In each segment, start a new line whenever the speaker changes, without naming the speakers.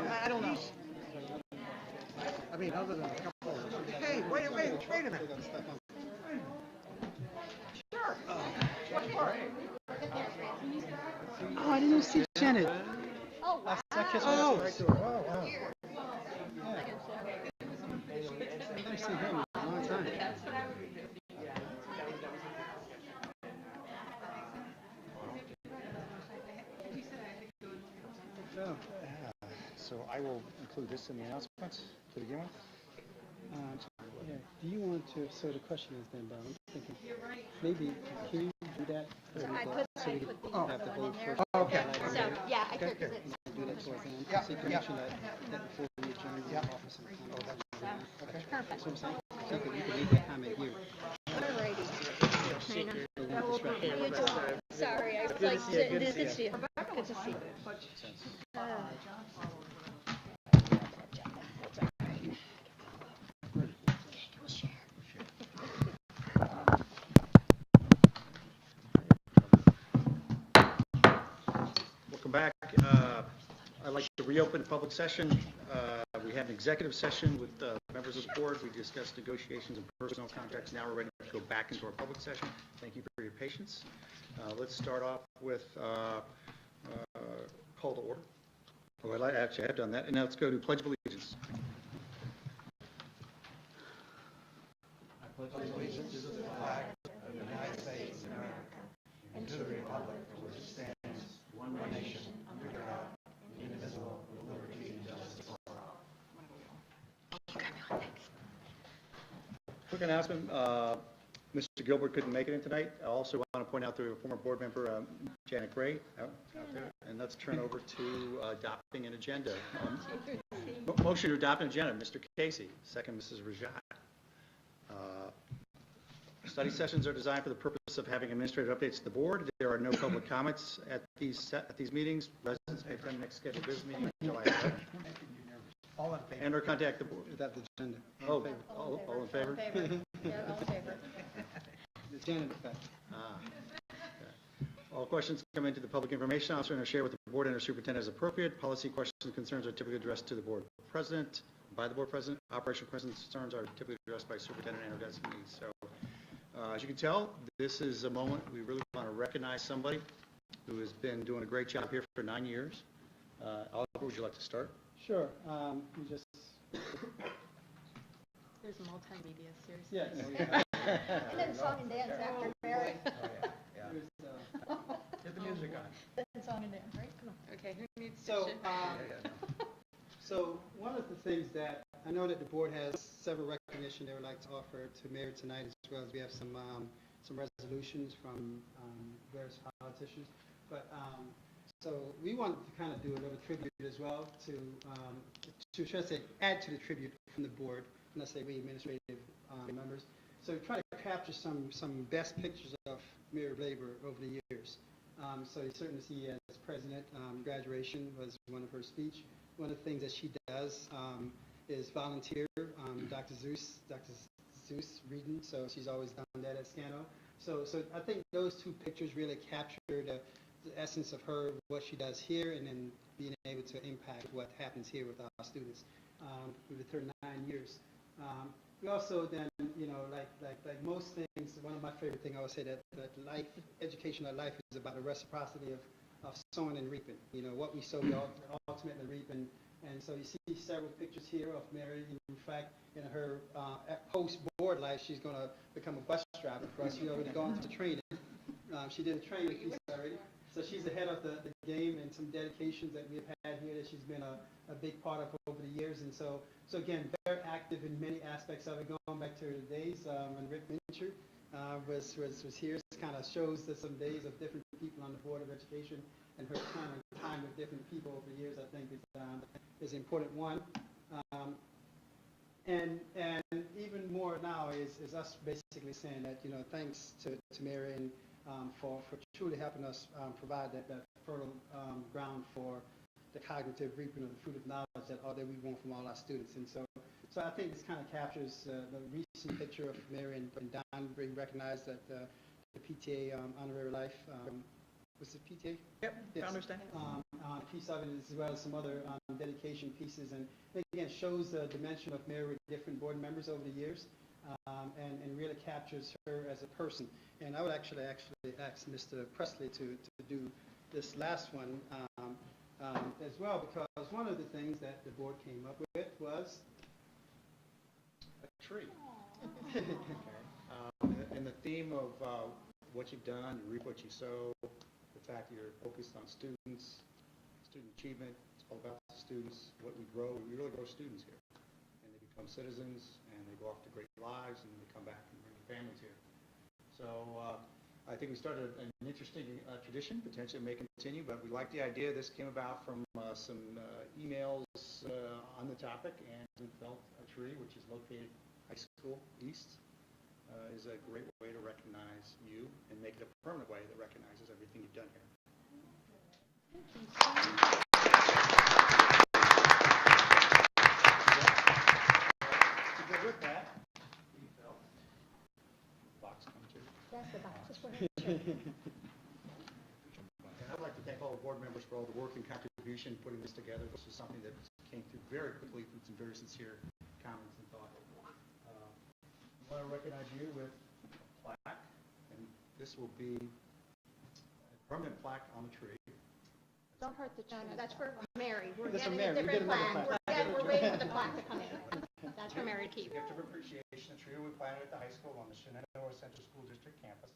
I don't know. I mean, other than a couple of... Hey, wait a minute. Sure. What part?
Oh, I didn't see Janet.
Oh, wow.
Oh.
Right door. Oh, wow.
I haven't seen her in a long time.
So I will include this in the announcements to begin with.
Yeah. Do you want to? So the question is then, I'm thinking maybe can you do that?
So I put the
have the whole
one in there.
first.
Okay.
So, yeah, I could,
Okay.
Do that towards the end.
Yeah,
So you can
yeah.
mention that before we adjourn the office.
so, perfect.
So I'm saying, you can leave that comment here.
Alrighty. You too. Sorry, I was like sitting, good to see you. Good to see you.
Welcome back. I'd like to reopen public session. We had an executive session with members of the board. We discussed negotiations and personal contracts. Now we're ready to go back into our public session. Thank you for your patience. Let's start off with call to order. Oh, I actually have done that. And now let's go to Pledge of Allegiance.
I pledge allegiance to the flag of the United States of America and to the republic for which it stands, one nation, under God, indivisible, with liberty and justice for all.
Quick announcement. Mr. Gilbert couldn't make it in tonight. I also want to point out to a former board member, Janet Gray, out there. And let's turn over to adopting an agenda. Motion to adopt an agenda, Mr. Casey. Second, Mrs. Rajat. Study sessions are designed for the purpose of having administrative updates to the board. There are no public comments at these meetings. Residents may attend the next scheduled business meeting on July 11th.
All in favor.
And or contact the board.
Without the agenda.
All in favor?
Yeah, all in favor.
The agenda effect.
Okay. All questions come into the public information officer and are shared with the board and our superintendent as appropriate. Policy questions and concerns are typically addressed to the board president, by the board president. Operational questions and concerns are typically addressed by superintendent and our designees. So, as you can tell, this is a moment we really want to recognize somebody who has been doing a great job here for 9 years. Oliver, would you like to start?
Sure. We just.
There's a multimedia series.
Yes.
And then song and dance after Mary.
Get the music on.
Then song and dance, right? Come on. Okay, who needs to
So,
sit?
so one of the things that I know that the board has several recognition they would like to offer to Mayor tonight, as well as we have some resolutions from various politicians. But so we wanted to kind of do a little tribute as well to should I say, add to the tribute from the board. And I say we administrative members. So try to capture some best pictures of Mayor Labor over the years. So you certainly see as president, graduation was one of her speech. One of the things that she does is volunteer. Dr. Zeus reading, so she's always done that at Scano. So I think those two pictures really capture the essence of her, what she does here, and then being able to impact what happens here with our students. With her 9 years. We also then, like most things, one of my favorite things I would say that life, education of life is about the reciprocity of sowing and reaping. You know, what we sow, we ultimately reap. And so you see several pictures here of Mary. In fact, in her post-board life, she's going to become a bus driver for us. She's already gone to the training. She did a training piece already. So she's ahead of the game, and some dedications that we've had here that she's been a big part of over the years. And so again, very active in many aspects of it, going back to the days when Rick Mincher was here. It kind of shows that some days of different people on the Board of Education, and her time with different people over the years, I think is an important one. And even more now is us basically saying that, thanks to Mary and for truly helping us provide that fertile ground for the cognitive reaping of the fruit of knowledge that we want from all our students. And so I think this kind of captures the recent picture of Mary and Don being recognized at the PTA honorary life. Was it PTA?
Yep,
yes.
Founders Day.
piece of it, as well as some other dedication pieces. And again, shows the dimension of Mary with different board members over the years, and really captures her as a person. And I would actually ask Mr. Presley to do this last one as well, because one of the things that the board came up with was
A tree. And the theme of what you've done, you reap what you sow, the fact that you're focused on students, student achievement, it's all about the students, what we grow. We really grow students here. And they become citizens, and they go off to great lives, and they come back and bring their families here. So I think we started an interesting tradition, potentially may continue, but we like the idea. This came about from some emails on the topic, and we felt a tree, which is located high school east, is a great way to recognize you and make it a permanent way that recognizes everything you've done here. To go with that, we felt box come too.
That's the box.
And I'd like to thank all the board members for all the work and contribution putting this together. This is something that came through very quickly through some very sincere comments and thought. I want to recognize you with a plaque, and this will be a permanent plaque on the tree.
Don't hurt the tree. No, that's for Mary. We're
That's for
getting a
Mary. We
different
get another
plaque.
plaque.
We're waiting for the plaque to come in. That's for Mary to keep.
It's a gift of appreciation, a tree we planted at the high school on the Shenendehowa Central School District campus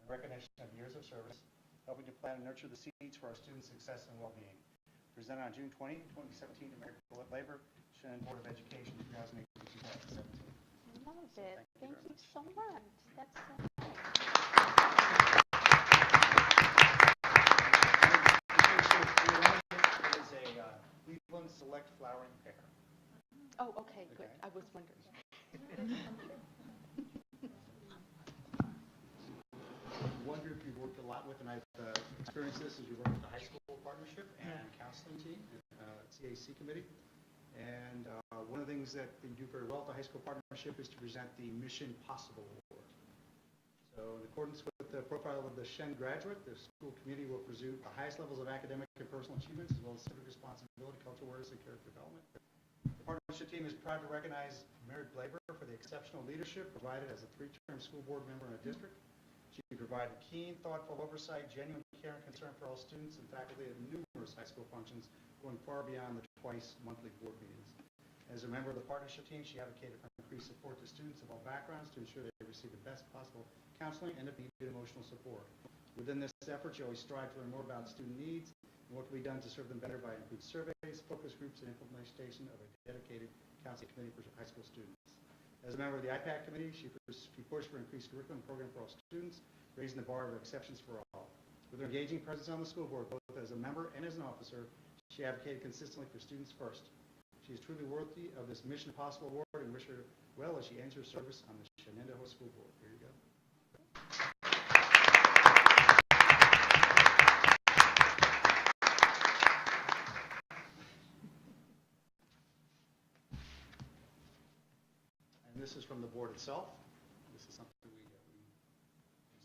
in recognition of years of service, helping to plant and nurture the seeds for our students' success and well-being. Presented on June 20, 2017 to Mary LaBrec, Shenendehowa Board of Education, 2018-2017.
I love it. Thank you so much. That's so nice.
It is a Cleveland Select Flowering Pear.
Oh, okay, good. I was wondering.
One group you've worked a lot with, and I've experienced this, is you work with the high school partnership and counseling team, CAC committee. And one of the things that you do very well at the high school partnership is to present the Mission Possible Award. So in accordance with the profile of the Shen graduate, the school community will pursue the highest levels of academic and personal achievements, as well as civic responsibility, cultural awareness, and character development. The partnership team is proud to recognize Mary Blaber for the exceptional leadership provided as a 3-term school board member in a district. She provided keen, thoughtful oversight, genuine care and concern for all students and faculty at numerous high school functions, going far beyond the twice-monthly board meetings. As a member of the partnership team, she advocated for increased support to students of all backgrounds to ensure they receive the best possible counseling and, if needed, emotional support. Within this effort, she always strived to learn more about student needs and what can be done to serve them better by improved surveys, focus groups, and implementation of a dedicated counseling committee for high school students. As a member of the IPAC committee, she pushed for increased curriculum program for all students, raising the bar of exceptions for all. With her engaging presence on the school board, both as a member and as an officer, she advocated consistently for students first. She is truly worthy of this Mission Possible Award and wish her well as she ends her service on the Shenendehowa School Board. Here you go. And this is from the board itself. This is something we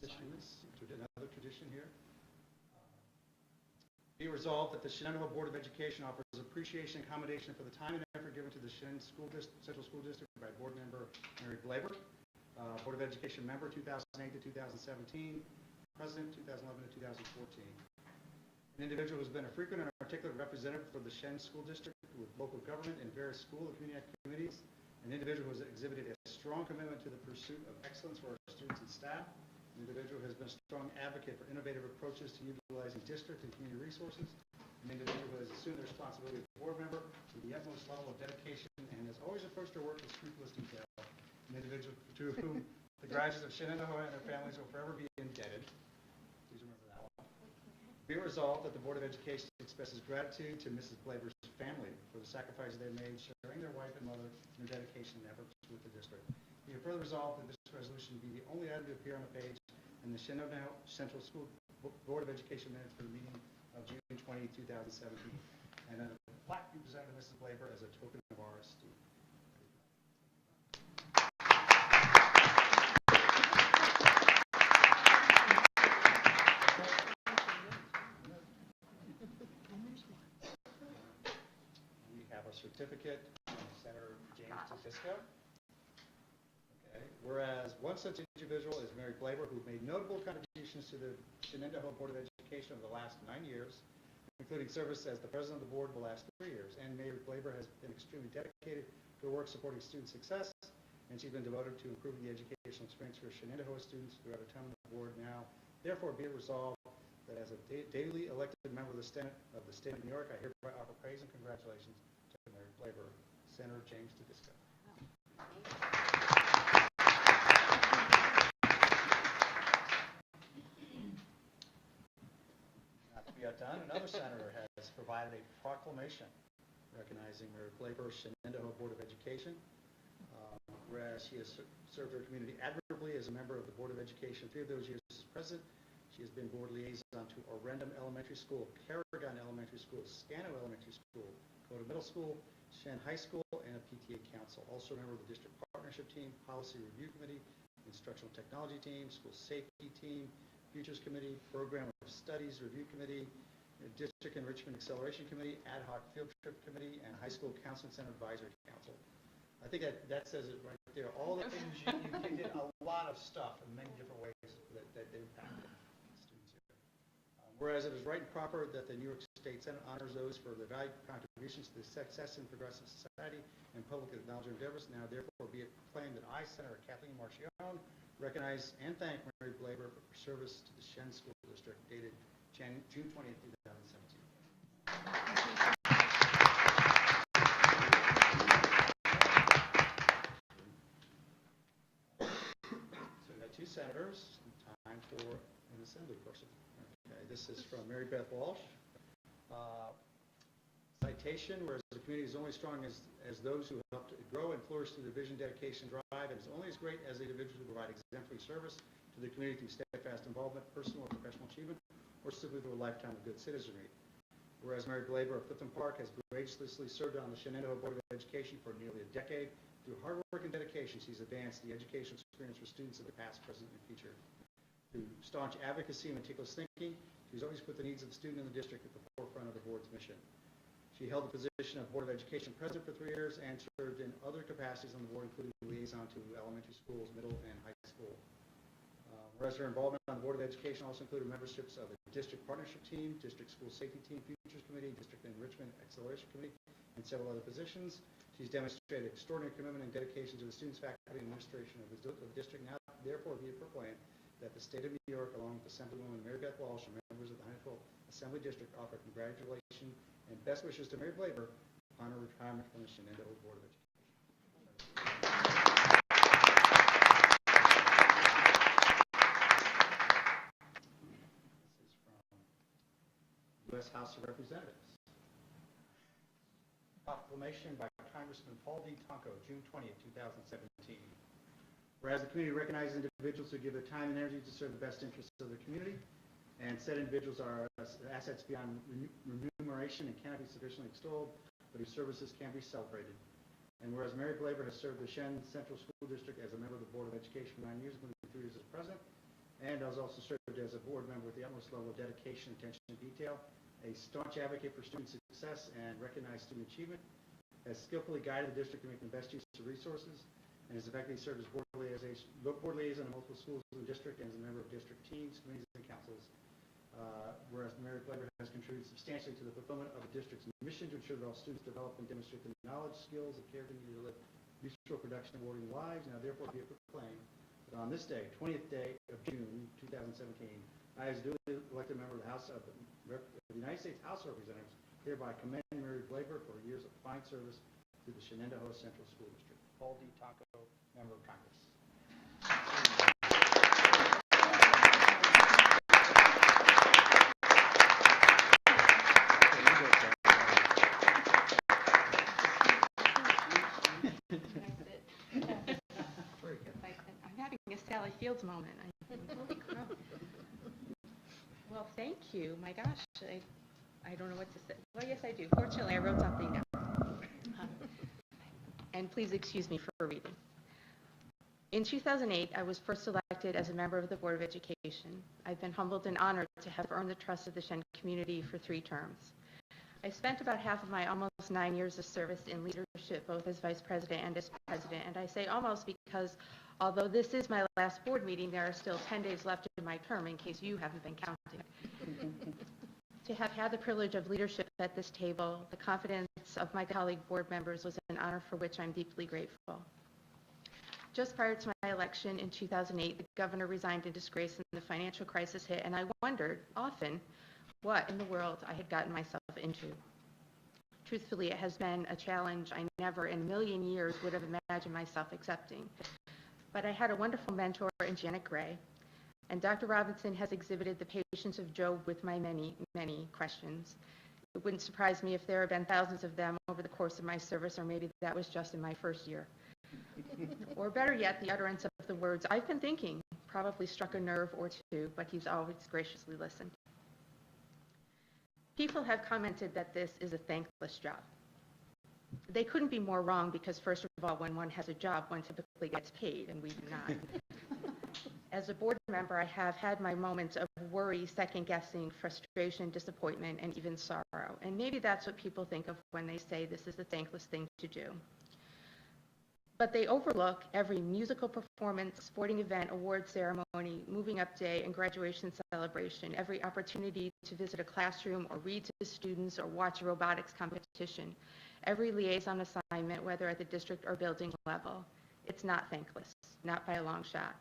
position this to another tradition here. Be resolved that the Shenendehowa Board of Education offers appreciation and commendation for the time and effort given to the Shen Central School District by Board Member Mary Blaber, Board of Education member 2008 to 2017, President 2011 to 2014. An individual who has been a frequent and articulate representative for the Shen School District with local government and various school and community activities. An individual who has exhibited a strong commitment to the pursuit of excellence for our students and staff. An individual who has been a strong advocate for innovative approaches to utilizing district and community resources. An individual who has assumed the responsibility of board member with the utmost level of dedication and has always approached her work with scrupulous detail. An individual to whom the graduates of Shenendehowa and their families will forever be indebted. Please remember that one. Be resolved that the Board of Education expresses gratitude to Mrs. Blaber's family for the sacrifices they made, sharing their wife and mother in their dedication and efforts with the district. Be it further resolved that this resolution be the only item to appear on the page in the Shenendehowa Central School Board of Education minutes for the meeting of June 20, 2017. And a plaque be presented to Mrs. Blaber as a token of our esteem. a certificate from Senator James Tedisco. Okay. Whereas one such individual is Mary Blaber, who made notable contributions to the Shenendehowa Board of Education over the last 9 years, including service as the president of the board the last 3 years. And Mary Blaber has been extremely dedicated to her work supporting student success, and she's been devoted to improving the educational experience for Shenendehowa students throughout her time on the board. Now, therefore, be it resolved that as a daily elected member of the Senate of the state of New York, I hereby offer praise and congratulations to Mary Blaber. Senator James Tedisco. Not to be outdone, another senator has provided a proclamation recognizing Mary Blaber, Shenendehowa Board of Education. Whereas she has served her community admirably as a member of the Board of Education 3 of those years as president. She has been board liaison to Orendum Elementary School, Paragon Elementary School, Scano Elementary School, Coda Middle School, Shen High School, and a PTA council. Also a member of the district partnership team, policy review committee, instructional technology team, school safety team, futures committee, program of studies review committee, district enrichment acceleration committee, ad hoc field trip committee, and high school counseling center advisory council. I think that says it right there. All the things you did a lot of stuff in many different ways that impacted students here. Whereas it is right and proper that the New York State Senate honors those for their valued contributions to the success in progressive society and public knowledge endeavors. Now, therefore, be it proclaimed that I, Senator Kathleen Marchione, recognize and thank Mary Blaber for her service to the Shen School District dated June 20th, 2017. Two senators, time for an assembly person. Okay, this is from Mary Beth Walsh. Citation, whereas the community is only strong as those who help to grow and flourish through the vision, dedication, drive, and is only as great as the individuals who provide exemplary service to the community through steadfast involvement, personal or professional achievement, or simply through a lifetime of good citizenry. Whereas Mary Blaber of Clifton Park has courageously served on the Shenendehowa Board of Education for nearly a decade. Through hard work and dedication, she's advanced the educational experience for students of the past, present, and future. Through staunch advocacy and meticulous thinking, she's always put the needs of the student in the district at the forefront of the board's mission. She held the position of Board of Education president for 3 years and served in other capacities on the board, including liaison to elementary schools, middle, and high school. Whereas her involvement on the Board of Education also included memberships of the district partnership team, district school safety team, futures committee, district enrichment acceleration committee, and several other positions. She's demonstrated extraordinary commitment and dedication to the students, faculty, and administration of the district. Now, therefore, be it proclaimed that the state of New York, along with Assemblywoman Mary Beth Walsh and members of the 112th Assembly District, offer congratulations and best wishes to Mary Blaber on her retirement from the Shenendehowa Board of Education. This is from U.S. House of Representatives. Proclamation by Congressman Paul D. Tonko, June 20th, 2017. Whereas the community recognizes individuals who give their time and energy to serve the best interests of the community, and said individuals are assets beyond remuneration and cannot be sufficiently extolled, but whose services can be celebrated. And whereas Mary Blaber has served the Shen Central School District as a member of the Board of Education for 9 years, including 3 years as president, and has also served as a board member with the utmost level of dedication, attention, and detail, a staunch advocate for student success and recognized student achievement, has skillfully guided the district to make the best use of resources, and has effectively served as board liaison in multiple schools in the district and as a member of district teams, committees, and councils. Whereas Mary Blaber has contributed substantially to the fulfillment of the district's mission to ensure that all students develop and demonstrate the knowledge, skills, and character needed to live useful, production, and rewarding lives. Now, therefore, be it proclaimed that on this day, 20th day of June, 2017, I, as a duly elected member of the House of the United States House of Representatives, hereby commend Mary Blaber for her years of fine service to the Shenendehowa Central School District. Paul D. Tonko, Member of Congress.
I'm having a Sally Fields moment. Holy crap. Well, thank you. My gosh, I don't know what to say. Well, yes, I do. Fortunately, I wrote something down. And please excuse me for reading. In 2008, I was first elected as a member of the Board of Education. I've been humbled and honored to have earned the trust of the Shen community for 3 terms. I spent about half of my almost 9 years of service in leadership, both as vice president and as president, and I say almost because although this is my last board meeting, there are still 10 days left in my term in case you haven't been counting. To have had the privilege of leadership at this table, the confidence of my colleague board members was an honor for which I'm deeply grateful. Just prior to my election in 2008, the governor resigned in disgrace and the financial crisis hit, and I wondered often what in the world I had gotten myself into. Truthfully, it has been a challenge I never in a million years would have imagined myself accepting. But I had a wonderful mentor in Janet Gray, and Dr. Robinson has exhibited the patience of Job with my many, many questions. It wouldn't surprise me if there have been thousands of them over the course of my service, or maybe that was just in my first year. Or better yet, the utterance of the words, "I've been thinking," probably struck a nerve or two, but he's always graciously listened. People have commented that this is a thankless job. They couldn't be more wrong because, first of all, when one has a job, one typically gets paid, and we do not. As a board member, I have had my moments of worry, second-guessing, frustration, disappointment, and even sorrow. And maybe that's what people think of when they say this is a thankless thing to do. But they overlook every musical performance, sporting event, award ceremony, moving up day, and graduation celebration, every opportunity to visit a classroom or read to students or watch a robotics competition, every liaison assignment, whether at the district or building level. It's not thankless, not by a long shot.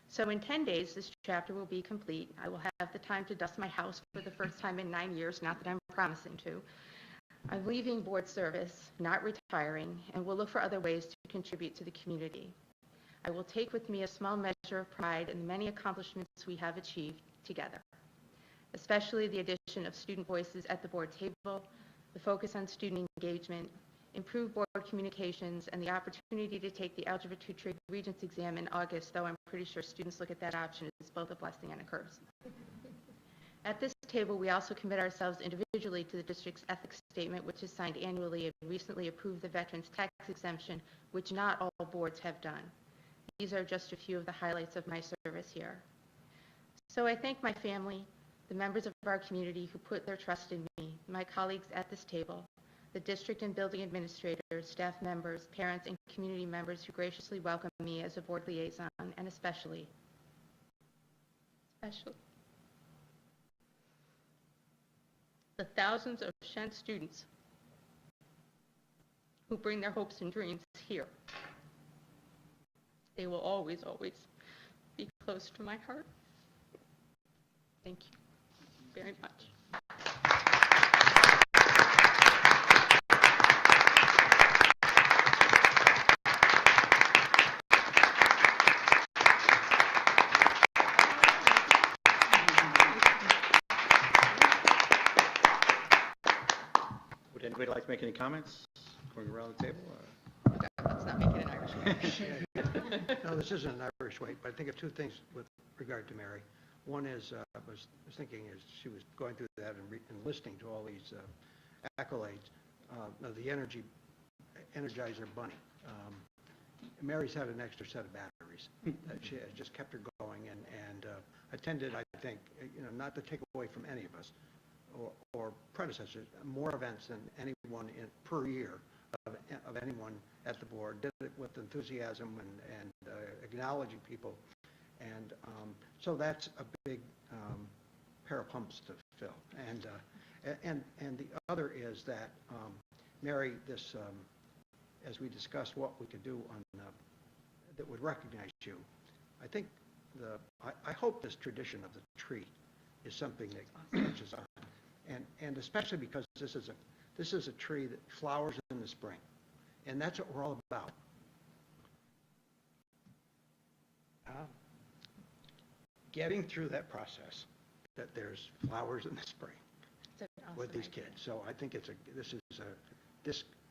So in 10 days, this chapter will be complete. I will have the time to dust my house for the first time in 9 years, not that I'm promising to. I'm leaving board service, not retiring, and will look for other ways to contribute to the community. I will take with me a small measure of pride in the many accomplishments we have achieved together, especially the addition of student voices at the board table, the focus on student engagement, improved board communications, and the opportunity to take the Algebra 2 Trig Regents exam in August, though I'm pretty sure students look at that option as both a blessing and a curse. At this table, we also commit ourselves individually to the district's ethics statement, which is signed annually, and recently approved the veterans tax exemption, which not all boards have done. These are just a few of the highlights of my service here. So I thank my family, the members of our community who put their trust in me, my colleagues at this table, the district and building administrators, staff members, parents, and community members who graciously welcome me as a board liaison, and especially the thousands of Shen students who bring their hopes and dreams here. They will always, always be close to my heart. Thank you very much.
Would anybody like to make any comments going around the table?
Let's not make it an Irish way.
No, this isn't an Irish way, but I think of two things with regard to Mary. One is, I was thinking as she was going through that and listening to all these accolades, the Energizer Bunny. Mary's had an extra set of batteries that she has just kept her going and attended, I think, not to take away from any of us or predecessors, more events than anyone per year of anyone at the board. Did it with enthusiasm and acknowledging people. And so that's a big pair of pumps to fill. And the other is that, Mary, this, as we discussed what we could do on that would recognize you, I think I hope this tradition of the tree is something that catches on. And especially because this is a tree that flowers in the spring, and that's what we're all about. Getting through that process, that there's flowers in the spring with these kids. So I think this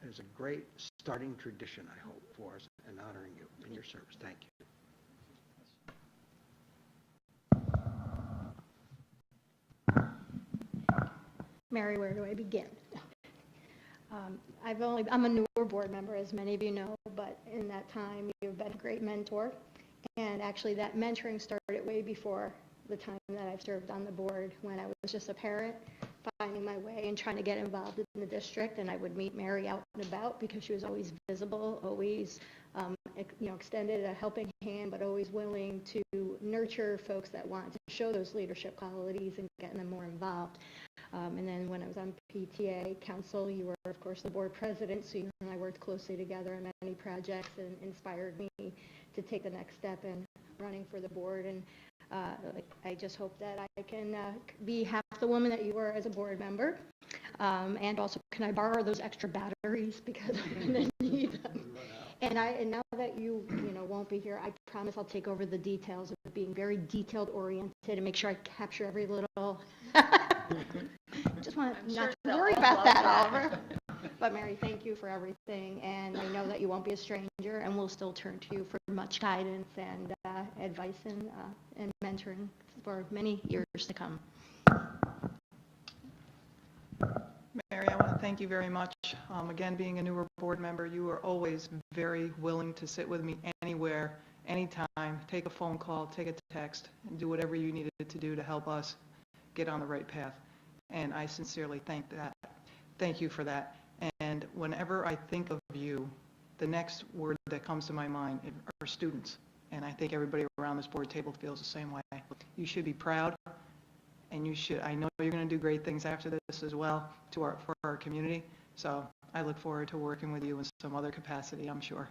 is a great starting tradition, I hope, for us in honoring you in your service. Thank you.
Mary, where do I begin? I'm a newer board member, as many of you know, but in that time, you've been a great mentor. And actually, that mentoring started way before the time that I've served on the board, when I was just a parent, finding my way and trying to get involved in the district, and I would meet Mary out and about because she was always visible, always extended a helping hand, but always willing to nurture folks that wanted to show those leadership qualities and getting them more involved. And then when I was on PTA council, you were, of course, the board president, so you and I worked closely together on many projects and inspired me to take the next step in running for the board. And I just hope that I can be half the woman that you were as a board member. And also, can I borrow those extra batteries because I'm going to need them? And now that you won't be here, I promise I'll take over the details of being very detailed oriented and make sure I capture every little. Just want not to worry about that, Oliver. But Mary, thank you for everything, and I know that you won't be a stranger, and we'll still turn to you for much guidance and advice and mentoring for many years to come.
Mary, I want to thank you very much. Again, being a newer board member, you were always very willing to sit with me anywhere, anytime, take a phone call, take a text, and do whatever you needed to do to help us get on the right path. And I sincerely thank you for that. And whenever I think of you, the next word that comes to my mind are students. And I think everybody around this board table feels the same way. You should be proud, and I know you're going to do great things after this as well for our community. So I look forward to working with you in some other capacity, I'm sure.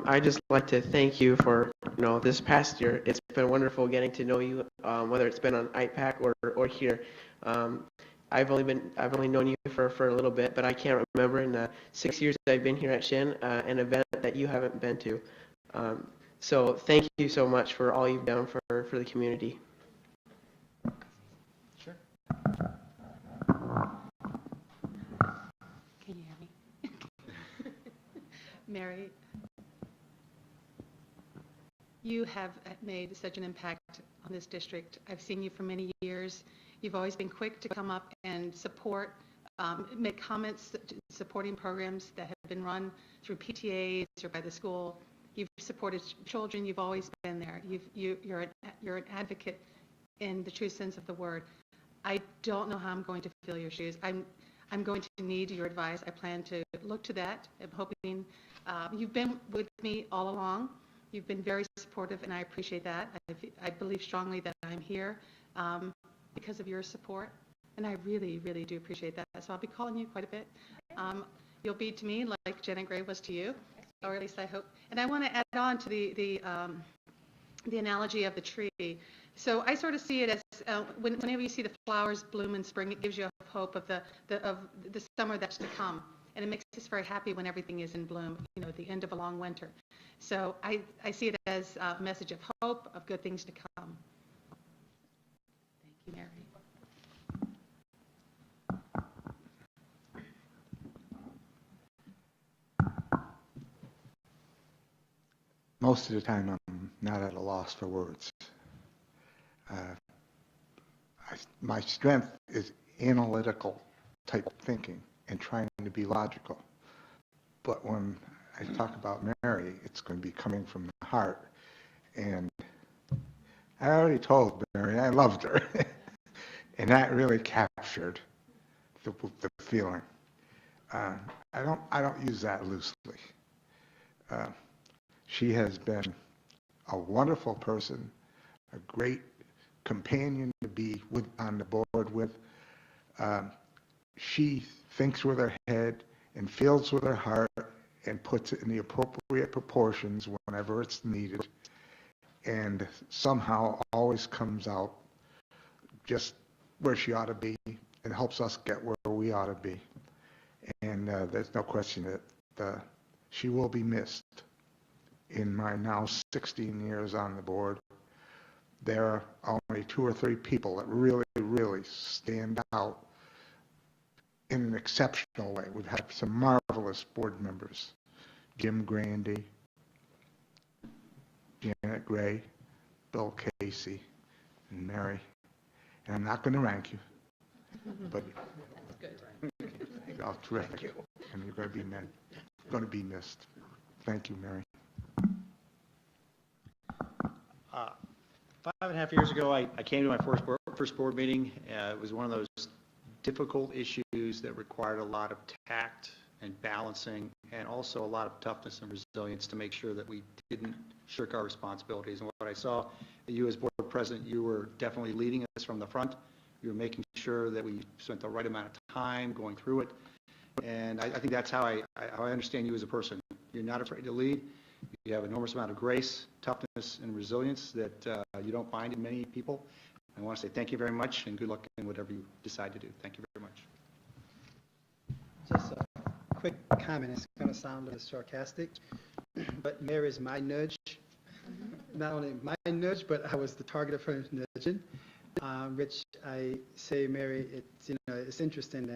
I'd just like to thank you for this past year. It's been wonderful getting to know you, whether it's been on IPAC or here. I've only known you for a little bit, but I can't remember in the 6 years I've been here at Shen an event that you haven't been to. So thank you so much for all you've done for the community.
Sure.
Can you hear me? Mary, you have made such an impact on this district. I've seen you for many years. You've always been quick to come up and support, make comments supporting programs that have been run through PTAs or by the school. You've supported children. You've always been there. You're an advocate in the true sense of the word. I don't know how I'm going to fill your shoes. I'm going to need your advice. I plan to look to that. I'm hoping you've been with me all along. You've been very supportive, and I appreciate that. I believe strongly that I'm here because of your support, and I really, really do appreciate that. So I'll be calling you quite a bit. You'll be to me like Janet Gray was to you, or at least I hope. And I want to add on to the analogy of the tree. So I sort of see it as whenever you see the flowers bloom in spring, it gives you a hope of the summer that's to come. And it makes us very happy when everything is in bloom, at the end of a long winter. So I see it as a message of hope, of good things to come. Thank you, Mary.
Most of the time, I'm not at a loss for words. My strength is analytical type thinking and trying to be logical. But when I talk about Mary, it's going to be coming from the heart. And I already told Mary I loved her. And that really captured the feeling. I don't use that loosely. She has been a wonderful person, a great companion to be on the board with. She thinks with her head and feels with her heart and puts it in the appropriate proportions whenever it's needed, and somehow always comes out just where she ought to be and helps us get where we ought to be. And there's no question that she will be missed. In my now 16 years on the board, there are only 2 or 3 people that really, really stand out in an exceptional way. We've had some marvelous board members: Jim Grandy, Janet Gray, Bill Casey, and Mary. And I'm not going to rank you, but you're all terrific, and you're going to be missed. Thank you, Mary.
5.5 years ago, I came to my first board meeting. It was one of those difficult issues that required a lot of tact and balancing, and also a lot of toughness and resilience to make sure that we didn't shirk our responsibilities. And what I saw, you as board president, you were definitely leading us from the front. You were making sure that we spent the right amount of time going through it. And I think that's how I understand you as a person. You're not afraid to lead. You have an enormous amount of grace, toughness, and resilience that you don't find in many people. I want to say thank you very much, and good luck in whatever you decide to do. Thank you very much.
Just a quick comment. It's going to sound a little sarcastic, but Mary is my nudge. Not only my nudge, but I was the target of her nudging. Which I say, Mary, it's interesting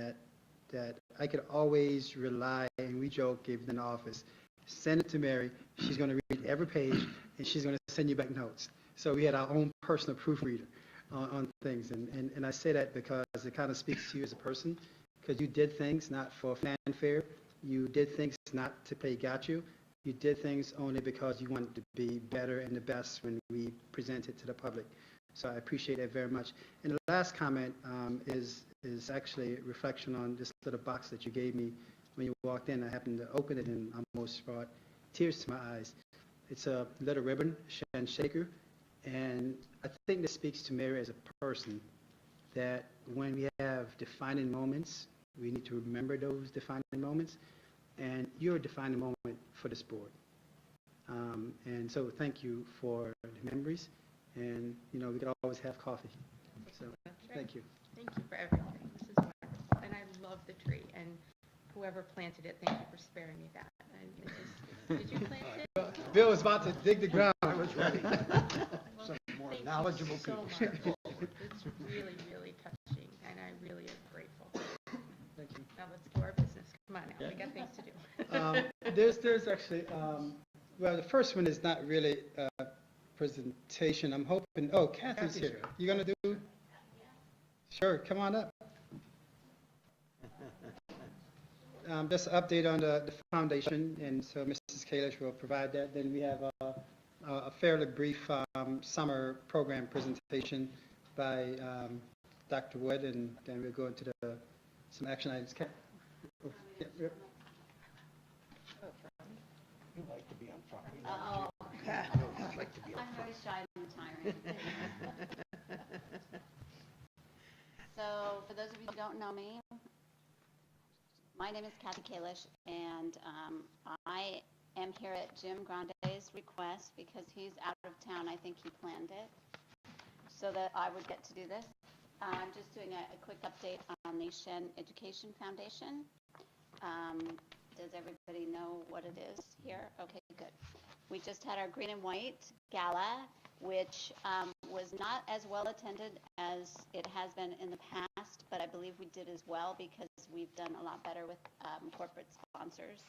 that I could always rely, and we joke, if in the office, send it to Mary. She's going to read every page, and she's going to send you back notes. So we had our own personal proofreader on things, and I say that because it kind of speaks to you as a person, because you did things not for fanfare. You did things not to play got you. You did things only because you wanted to be better and the best when we present it to the public. So I appreciate that very much. And the last comment is actually a reflection on this little box that you gave me when you walked in. I happened to open it and almost brought tears to my eyes. It's a little ribbon, Shen Shaker, and I think this speaks to Mary as a person, that when we have defining moments, we need to remember those defining moments, and you're a defining moment for this board. And so thank you for the memories, and we could always have coffee. So thank you.
Thank you for everything. This is wonderful. And I love the tree. And whoever planted it, thank you for sparing me that. Did you plant it?
Bill was about to dig the ground.
I was ready. Some more
Thank
knowledgeable
you so
people.
much. It's really, really touching, and I really am grateful.
Thank you.
Now let's do our business. Come on now, we got things to do.
There's actually, well, the first one is not really a presentation. I'm hoping, Kathy's here. You going to do? Sure, come on up. Just an update on the foundation, and so Mrs. Kalish will provide that. Then we have a fairly brief summer program presentation by Dr. Wood, and then we'll go into some action items.
You like to be on front.
Oh,
You like to be on
I'm
front.
very shy and retiring. So, for those of you who don't know me, my name is Kathy Kalish, and I am here at Jim Grande's request because he's out of town. I think he planned it so that I would get to do this. I'm just doing a quick update on the Shen Education Foundation. Does everybody know what it is here? Okay, good. We just had our green and white gala, which was not as well attended as it has been in the past, but I believe we did as well because we've done a lot better with corporate sponsors.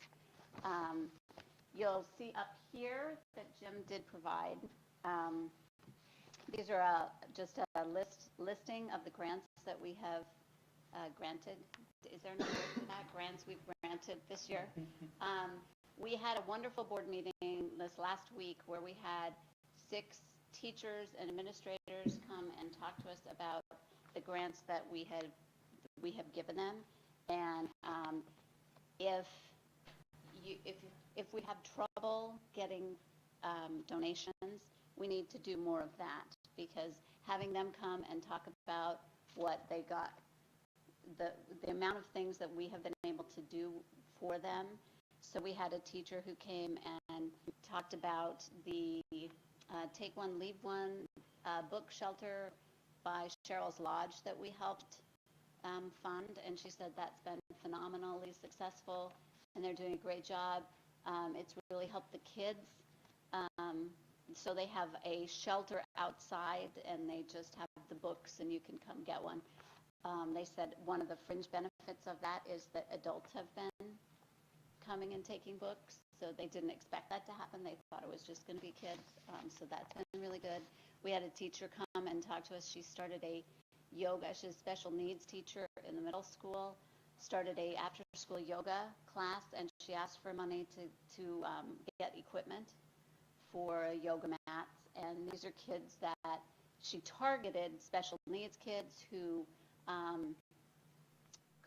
You'll see up here that Jim did provide. These are just a listing of the grants that we have granted. Is there no word for that? Grants we've granted this year. We had a wonderful board meeting this last week where we had 6 teachers and administrators come and talk to us about the grants that we have given them. And if we have trouble getting donations, we need to do more of that, because having them come and talk about what they got, the amount of things that we have been able to do for them. So we had a teacher who came and talked about the Take One, Leave One book shelter by Cheryl's Lodge that we helped fund, and she said that's been phenomenally successful, and they're doing a great job. It's really helped the kids. So they have a shelter outside, and they just have the books, and you can come get one. They said one of the fringe benefits of that is that adults have been coming and taking books, so they didn't expect that to happen. They thought it was just going to be kids, so that's been really good. We had a teacher come and talk to us. She started a yoga. She's a special needs teacher in the middle school, started a after-school yoga class, and she asked for money to get equipment for yoga mats. And these are kids that she targeted special needs kids who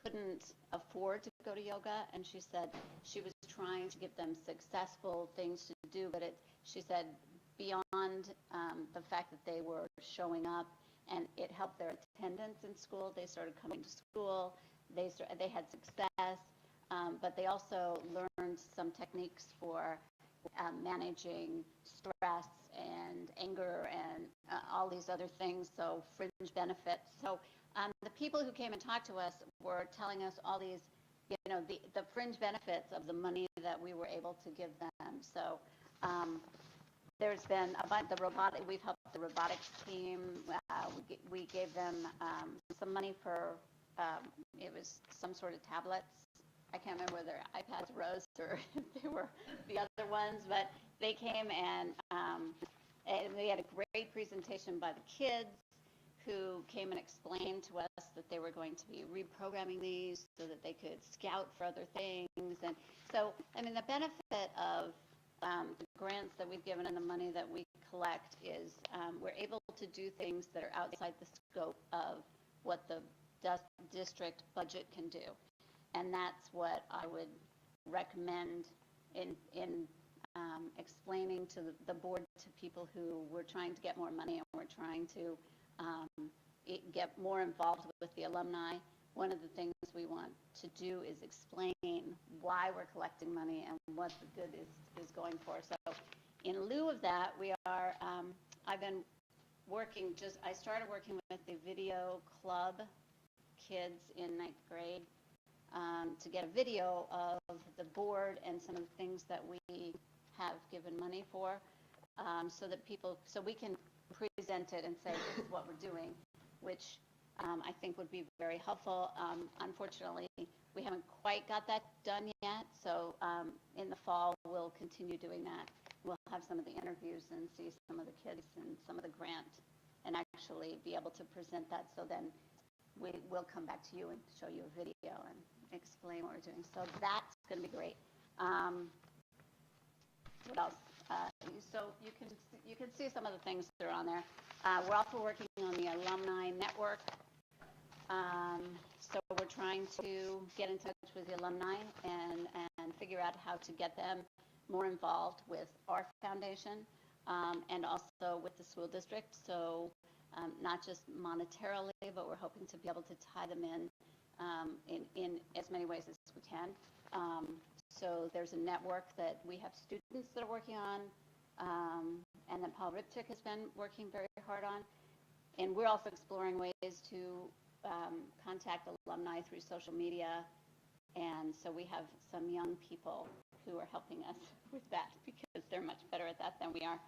couldn't afford to go to yoga, and she said she was trying to give them successful things to do, but she said beyond the fact that they were showing up and it helped their attendance in school, they started coming to school, they had success, but they also learned some techniques for managing stress and anger and all these other things, so fringe benefits. So the people who came and talked to us were telling us all these, the fringe benefits of the money that we were able to give them. So there's been we've helped the robotics team. We gave them some money for, it was some sort of tablets. I can't remember whether iPads Rose or if they were the other ones, but they came and we had a great presentation by the kids who came and explained to us that they were going to be reprogramming these so that they could scout for other things. And so, I mean, the benefit of the grants that we've given and the money that we collect is we're able to do things that are outside the scope of what the district budget can do. And that's what I would recommend in explaining to the board, to people who were trying to get more money and were trying to get more involved with the alumni. One of the things we want to do is explain why we're collecting money and what the good is going for. So in lieu of that, we are, I've been working, I started working with the video club kids in 9th grade to get a video of the board and some of the things that we have given money for, so we can present it and say this is what we're doing, which I think would be very helpful. Unfortunately, we haven't quite got that done yet, so in the fall we'll continue doing that. We'll have some of the interviews and see some of the kids and some of the grant and actually be able to present that, so then we'll come back to you and show you a video and explain what we're doing. So that's going to be great. What else? So you can see some of the things that are on there. We're also working on the alumni network. So we're trying to get in touch with the alumni and figure out how to get them more involved with our foundation and also with the school district. So not just monetarily, but we're hoping to be able to tie them in as many ways as we can. So there's a network that we have students that are working on, and then Paul Ripchick has been working very hard on. And we're also exploring ways to contact alumni through social media. And so we have some young people who are helping us with that because they're much better at that than we are.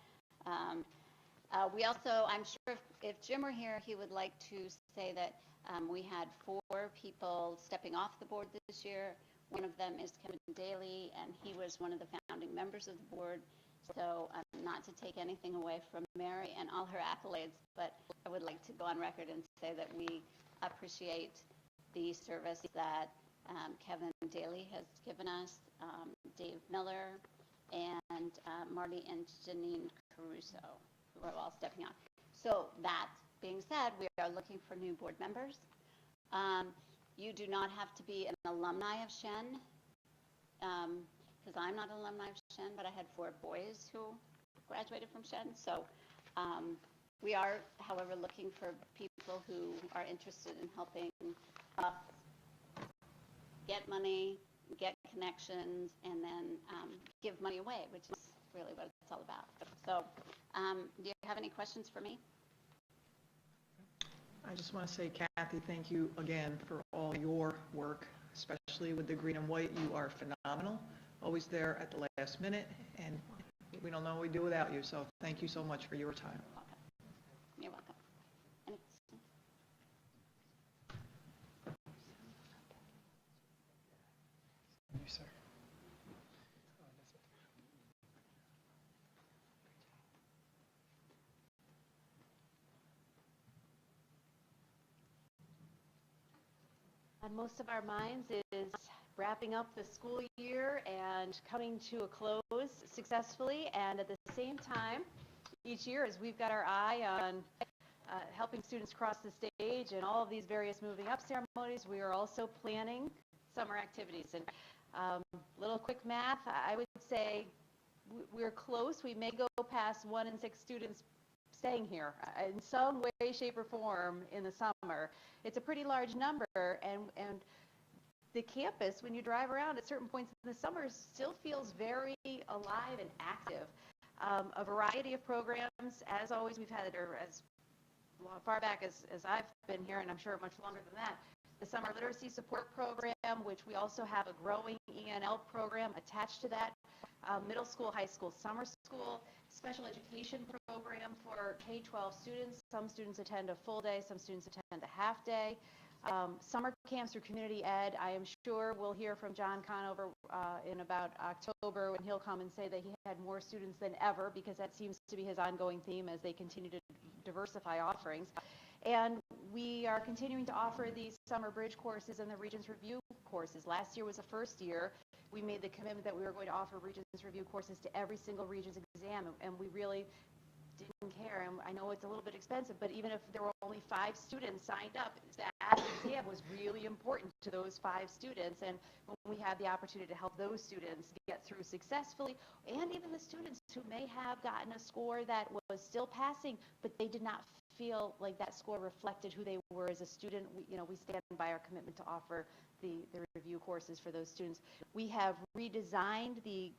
We also, I'm sure if Jim were here, he would like to say that we had 4 people stepping off the board this year. One of them is Kevin Daly, and he was one of the founding members of the board. So not to take anything away from Mary and all her accolades, but I would like to go on record and say that we appreciate the service that Kevin Daly has given us, Dave Miller, and Marty and Janine Caruso, who are all stepping on. So that being said, we are looking for new board members. You do not have to be an alumni of Shen, because I'm not an alumni of Shen, but I had 4 boys who graduated from Shen. So we are, however, looking for people who are interested in helping us get money, get connections, and then give money away, which is really what it's all about. So do you have any questions for me?
I just want to say, Kathy, thank you again for all your work, especially with the green and white. You are phenomenal, always there at the last minute, and we don't know what we do without you. So thank you so much for your time.
You're welcome. Any questions?
You, sir.
On most of our minds is wrapping up the school year and coming to a close successfully, and at the same time, each year as we've got our eye helping students cross the stage and all of these various moving up ceremonies, we are also planning summer activities. And little quick math, I would say we're close. We may go past 1 in 6 students staying here in some way, shape, or form in the summer. It's a pretty large number, and the campus, when you drive around at certain points in the summer, still feels very alive and active. A variety of programs, as always, we've had, or as far back as I've been here, and I'm sure much longer than that, the Summer Literacy Support Program, which we also have a growing ENL program attached to that, middle school, high school, summer school, special education program for K-12 students. Some students attend a full day, some students attend a half day. Summer camps through community ed. I am sure we'll hear from John Conover in about October when he'll come and say that he had more students than ever, because that seems to be his ongoing theme as they continue to diversify offerings. And we are continuing to offer these summer bridge courses and the Regents Review courses. Last year was the first year we made the commitment that we were going to offer Regents Review courses to every single Regents exam, and we really didn't care. And I know it's a little bit expensive, but even if there were only 5 students signed up, that exam was really important to those 5 students. And when we had the opportunity to help those students get through successfully, and even the students who may have gotten a score that was still passing, but they did not feel like that score reflected who they were as a student, we stand by our commitment to offer the review courses for those students. We have redesigned the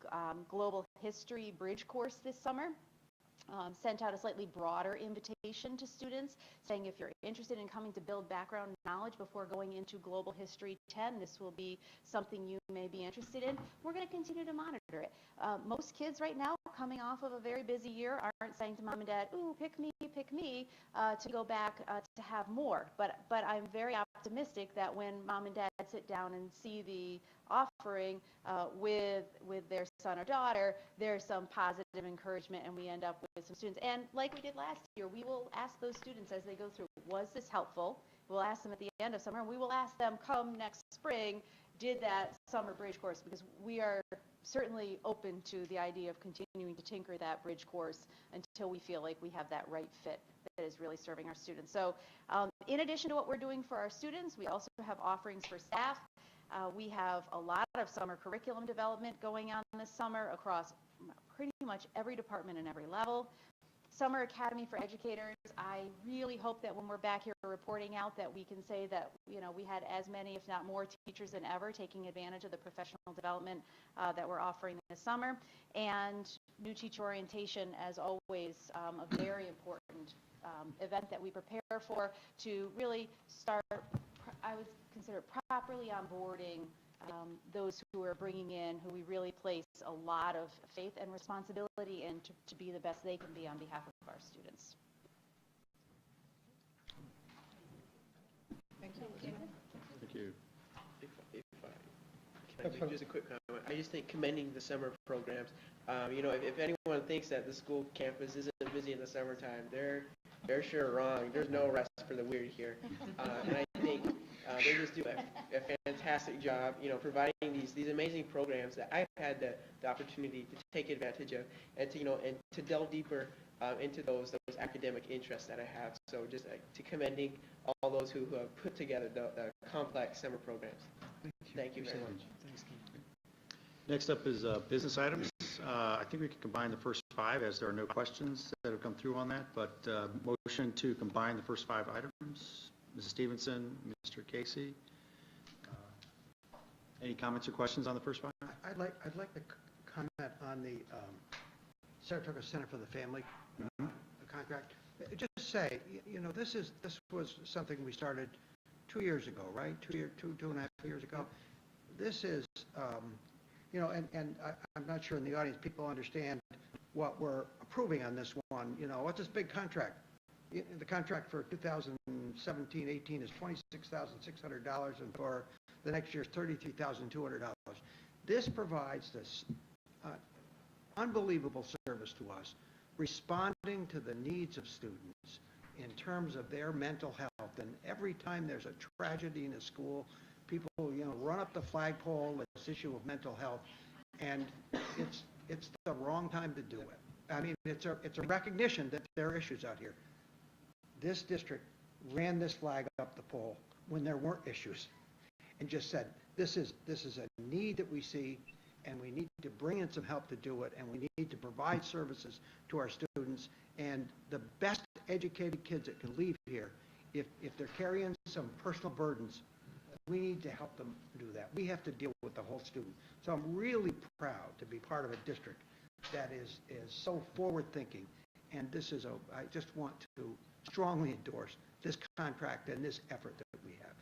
Global History Bridge course this summer. Sent out a slightly broader invitation to students saying if you're interested in coming to build background knowledge before going into Global History 10, this will be something you may be interested in. We're going to continue to monitor it. Most kids right now, coming off of a very busy year, aren't saying to mom and dad, ooh, pick me, to go back to have more. But I'm very optimistic that when mom and dad sit down and see the offering with their son or daughter, there's some positive encouragement, and we end up with some students. And like we did last year, we will ask those students as they go through, was this helpful? We'll ask them at the end of summer, and we will ask them come next spring, did that summer bridge course? Because we are certainly open to the idea of continuing to tinker that bridge course until we feel like we have that right fit that is really serving our students. So in addition to what we're doing for our students, we also have offerings for staff. We have a lot of summer curriculum development going on this summer across pretty much every department and every level. Summer Academy for Educators, I really hope that when we're back here reporting out that we can say that we had as many, if not more, teachers than ever taking advantage of the professional development that we're offering this summer. And New Teacher Orientation, as always, a very important event that we prepare for to really start, I would consider properly onboarding those who are bringing in, who we really place a lot of faith and responsibility in to be the best they can be on behalf of our students.
Thank you.
Thank you.
Can I make just a quick comment? I just think commending the summer programs. If anyone thinks that the school campus isn't busy in the summertime, they're sure wrong. There's no rest for the weary here, and I think they just do a fantastic job, providing these amazing programs that I've had the opportunity to take advantage of, and to delve deeper into those academic interests that I have. So just to commending all those who have put together the complex summer programs. Thank you very much.
Thanks, Keith.
Next up is business items. I think we can combine the first 5 as there are no questions that have come through on that, but motion to combine the first 5 items. Mrs. Stevenson, Mr. Casey. Any comments or questions on the first 5?
I'd like to comment on the Saratoga Center for the Family contract. Just say, this was something we started 2 years ago, right? 2.5 years ago. This is, and I'm not sure in the audience people understand what we're approving on this one. What's this big contract? The contract for 2017-18 is $26,600, and for the next year is $33,200. This provides this unbelievable service to us, responding to the needs of students in terms of their mental health. And every time there's a tragedy in a school, people, run up the flagpole with this issue of mental health, and it's the wrong time to do it. I mean, it's a recognition that there are issues out here. this district ran this flag up the pole when there weren't issues and just said, this is a need that we see, and we need to bring in some help to do it, and we need to provide services to our students. And the best educated kids that can leave here, if they're carrying some personal burdens, we need to help them do that. We have to deal with the whole student. So I'm really proud to be part of a district that is so forward-thinking. And this is I just want to strongly endorse this contract and this effort that we have.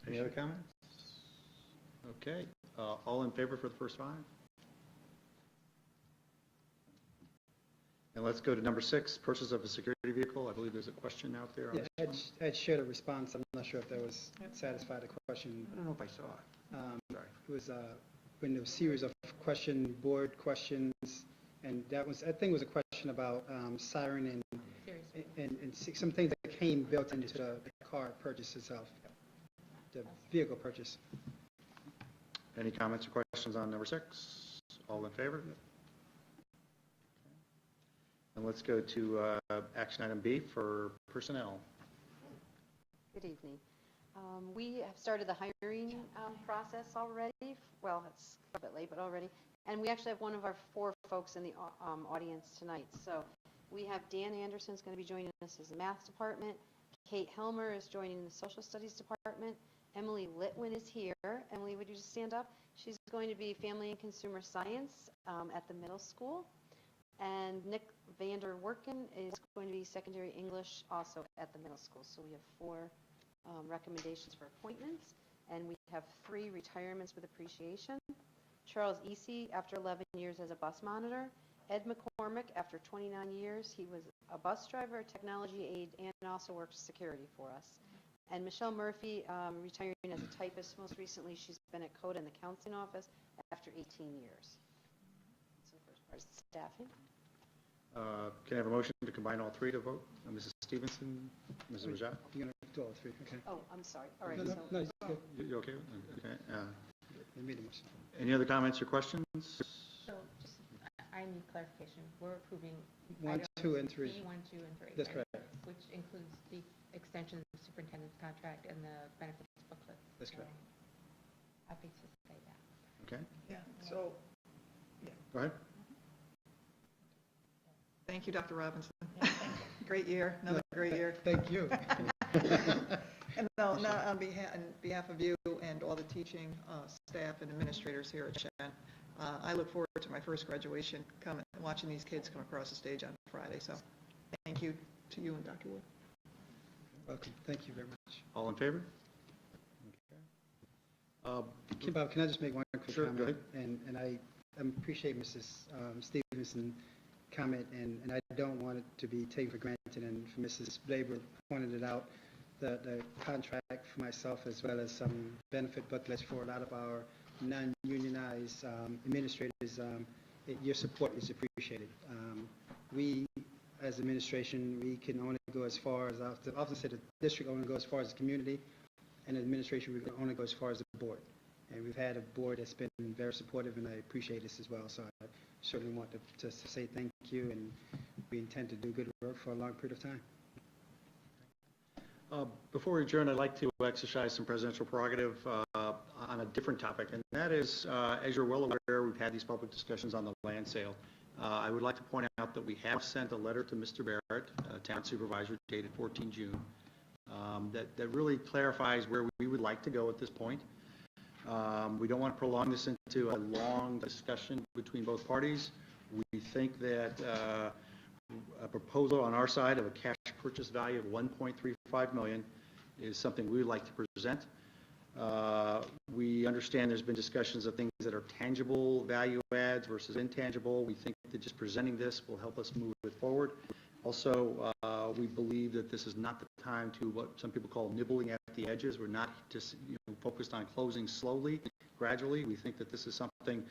Any other comments? Okay, all in favor for the first 5? And let's go to number 6, purchase of a security vehicle. I believe there's a question out there. On
Yeah,
this
I had shared a response. I'm not sure if that was satisfied the question.
I don't know if I saw it. Sorry.
It was when there was a series of board questions, and that was, I think it was a question about siren and some things that came built into the car purchase itself, the vehicle purchase.
Any comments or questions on number 6? All in favor? And let's go to action item B for personnel.
Good evening. We have started the hiring process already. Well, it's a bit late, but already. And we actually have one of our 4 folks in the audience tonight. So we have Dan Anderson is going to be joining us as the math department. Kate Helmer is joining the social studies department. Emily Litwin is here. Emily, would you just stand up? She's going to be family and consumer science at the middle school. And Nick Vander Werken is going to be secondary English also at the middle school. So we have 4 recommendations for appointments, and we have 3 retirements with appreciation. Charles Easy, after 11 years as a bus monitor. Ed McCormick, after 29 years, he was a bus driver, a technology aide, and also worked security for us. And Michelle Murphy, retiring as a typist. Most recently, she's been at CODA in the counseling office after 18 years. So the first part is staffing.
Can I have a motion to combine all 3 to vote? Mrs. Stevenson, Mrs. Rajat?
You're going to do all 3, okay?
Oh, I'm sorry. All right.
No,
So
no, it's good.
You okay? Okay.
You made a motion.
Any other comments or questions?
So just, I need clarification. We're approving
1,
items
2, and 3.
B, 1, 2, and 3.
That's
right?
correct.
Which includes the extension of the superintendent's contract and the benefits booklet.
That's correct.
Happy to say that.
Okay.
Yeah, so,
Go ahead.
thank you, Dr. Robinson. Great year, another great year.
Thank you.
And no, not on behalf of you and all the teaching staff and administrators here at Shen. I look forward to my first graduation, watching these kids come across the stage on Friday. So thank you to you and Dr. Wood.
Welcome. Thank you very much.
All in favor?
Bob, can I just make one quick
Sure,
comment?
go ahead.
And I appreciate Mrs. Stevenson comment, and I don't want it to be taken for granted, and for Mrs. Blaber pointed it out, the contract for myself as well as some benefit booklets for a lot of our non-unionized administrators, your support is appreciated. We, as administration, we can only go as far as, I often say the district only goes as far as the community, and administration, we can only go as far as the board. And we've had a board that's been very supportive, and I appreciate this as well. So I certainly want to say thank you, and we intend to do good work for a long period of time.
Before we adjourn, I'd like to exercise some presidential prerogative on a different topic, and that is, as you're well aware, we've had these public discussions on the land sale. I would like to point out that we have sent a letter to Mr. Barrett, town supervisor, dated 14 June, that really clarifies where we would like to go at this point. We don't want to prolong this into a long discussion between both parties. We think that a proposal on our side of a cash purchase value of $1.35 million is something we would like to present. We understand there's been discussions of things that are tangible value adds versus intangible. We think that just presenting this will help us move it forward. Also, we believe that this is not the time to what some people call nibbling at the edges. We're not just focused on closing slowly, gradually. We think that this is something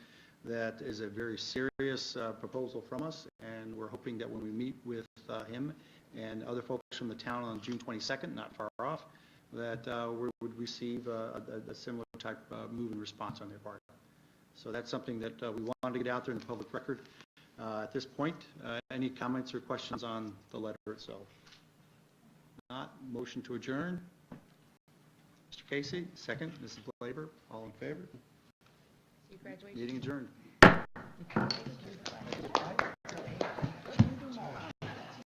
that is a very serious proposal from us, and we're hoping that when we meet with him and other folks from the town on June 22nd, not far off, that we would receive a similar type move and response on their part. So that's something that we wanted to get out there in the public record. At this point, any comments or questions on the letter itself? not, motion to adjourn. Mr. Casey, second. Mrs. Blaber, all in favor?
See you graduation.
Meeting adjourned.